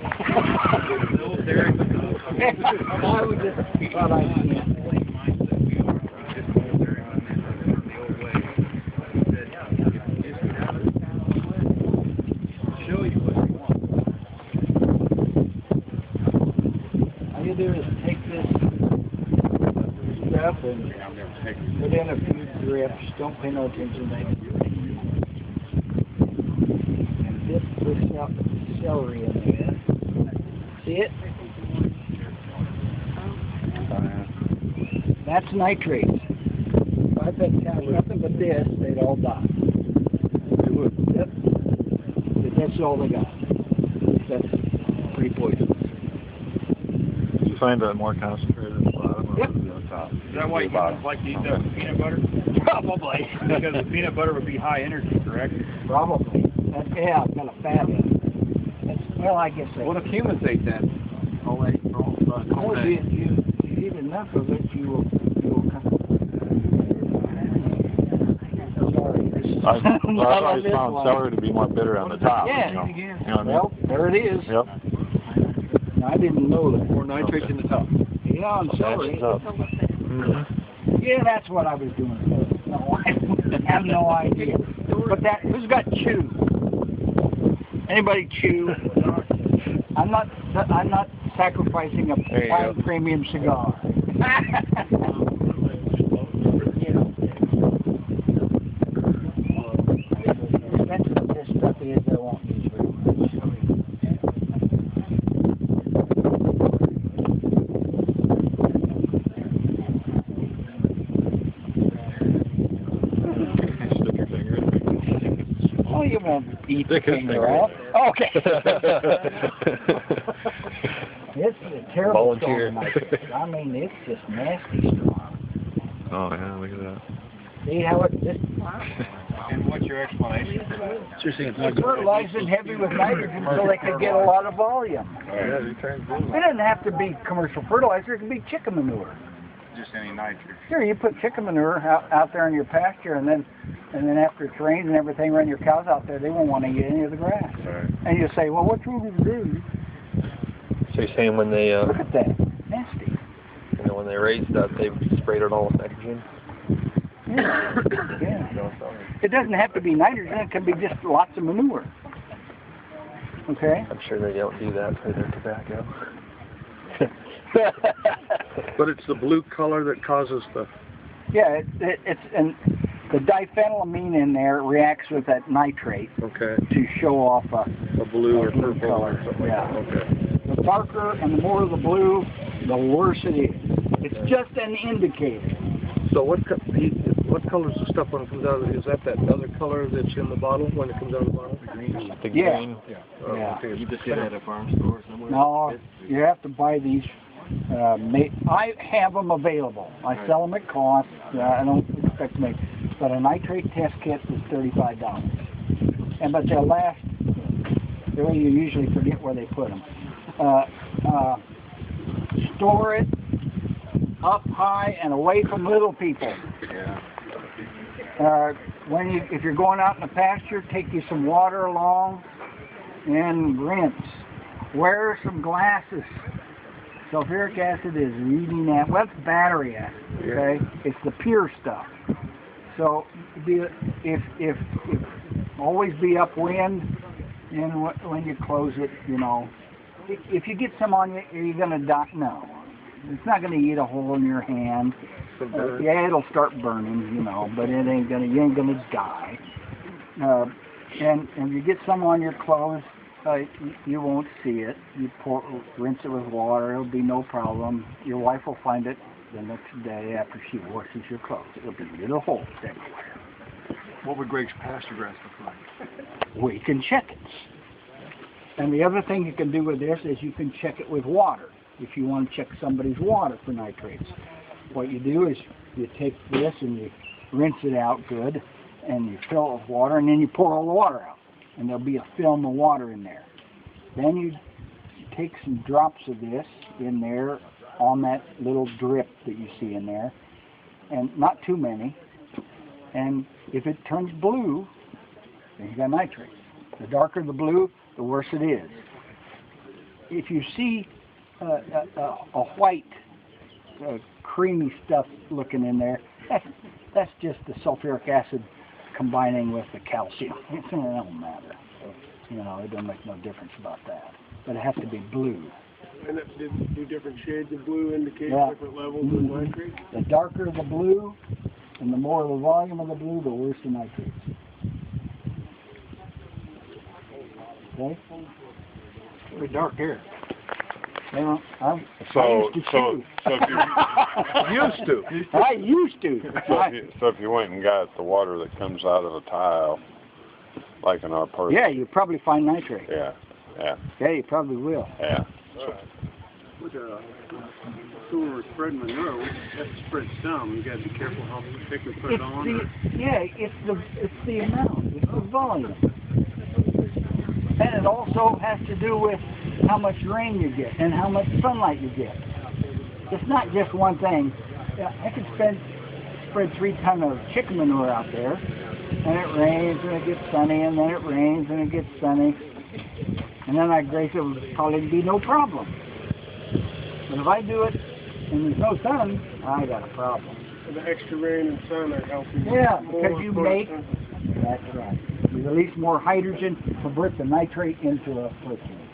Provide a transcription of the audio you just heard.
I would just thought I can't. All you do is take this stuff and put in a few drips. Don't pay no attention to it. And dip this celery in there. See it? That's nitrates. If I bet cows nothing but this, they'd all die. They would. Yep. But that's all they got. That's pretty poisonous. Did you find that more concentrated at the bottom or yep. on the top? Is that why you like to eat the peanut butter? Probably. Because the peanut butter would be high energy, correct? Probably. Yeah, it's got a fat in it. That's, well, I guess What if humans ate that? you eat enough of it, you will I've always found celery to be more bitter on the top. Yeah. You know what I mean? Well, there it is. Yep. I didn't know that. More nitrates in the top. Yeah, on celery. Yeah, that's what I was doing. No, I have no idea. But that, who's got chew? Anybody chew? I'm not sacrificing a fine premium cigar. This stuff is, I won't use very much. Stick your finger in. Oh, you won't eat Stick the his finger finger off. Okay. This is a terrible Volunteer. storm. I mean, it's just nasty storm. Oh yeah, look at that. See how it just And what's your explanation for that? fertilizing heavy with nitrogen so they could get a lot of volume. Yeah, he turns blue. It doesn't have to be commercial fertilizer. It can be chicken manure. Just any nitrogen. Sure, you put chicken manure out there in your pasture, and then after it rains and everything, run your cows out there. They won't want to eat any of the grass. Right. And you say, well, what's wrong with this? So you're saying when they, Look at that, nasty. when they raised that, they sprayed it all with nitrogen? Yeah. Yeah. It doesn't have to be nitrogen. It can be just lots of manure. Okay. I'm sure they don't do that for their tobacco. But it's the blue color that causes the... Yeah, it's and the diphenylamine in there reacts with that nitrate Okay. to show off A blue or blue purple color. or something Yeah. like that. Okay. The darker and the more of the blue, the worse it is. It's just an indicator. So what color is the stuff when it comes out of it? Is that other color that's in the bottle when it comes out of the bottle? The green. The Yeah. green. Oh, Yeah. okay. You just get it at a farm store somewhere? No, you have to buy these. I have them available. I sell them at cost. I don't expect to make. But a nitrate test kit is $35. But they'll last. You usually forget where they put them. Store it up high and away from little people. Yeah. If you're going out in the pasture, take you some water along and rinse. Wear some glasses. Sulfuric acid is reading at, well, it's battery acid, okay? It's the pure stuff. So if always be upwind, and when you close it, you know, if you get some on you, are you going to die? No. It's not going to eat a hole in your hand. Yeah, it'll start burning, you know, but you ain't gonna die. And if you get some on your clothes, you won't see it. You rinse it with water. It'll be no problem. Your wife will find it the next day after she washes your clothes. It'll be little holes everywhere. What would Greg's pasture grass look like? We can check it. And the other thing you can do with this is you can check it with water. If you want to check somebody's water for nitrates, what you do is you take this and you rinse it out good, and you fill it with water, and then you pour all the water out, and there'll be a film of water in there. Then you take some drops of this in there on that little drip that you see in there, and not too many. And if it turns blue, then you got nitrates. The darker the blue, the worse it is. if you see a white, creamy stuff looking in there, that's just the sulfuric acid combining with the calcium. It don't matter. You know, it don't make no difference about that. But it has to be blue. And do different shades of blue indicate Yeah. different levels of nitrate? The darker the blue, and the more the volume of the blue, the worse the nitrates. Okay? Pretty dark here. Well, I So used to choose. if you Used to. I used to. so if you went and got the water that comes out of a tile, like in our person, Yeah, you probably find nitrate. yeah, Yeah, you probably will. yeah. With a sewer spread manure, we have to spread some. You got to be careful how thick we put it on. It's the amount. It's the volume. And it also has to do with how much rain you get and how much sunlight you get. It's not just one thing. I could spread 3 tons of chicken manure out there, and it rains and it gets sunny, and then it rains and it gets sunny, and then I grace it would probably be no problem. But if I do it and there's no sun, I got a problem. So the extra rain and sun are helping. Yeah, more because you make, photosynthesis. that's right, you release more hydrogen to convert the nitrate into a protein.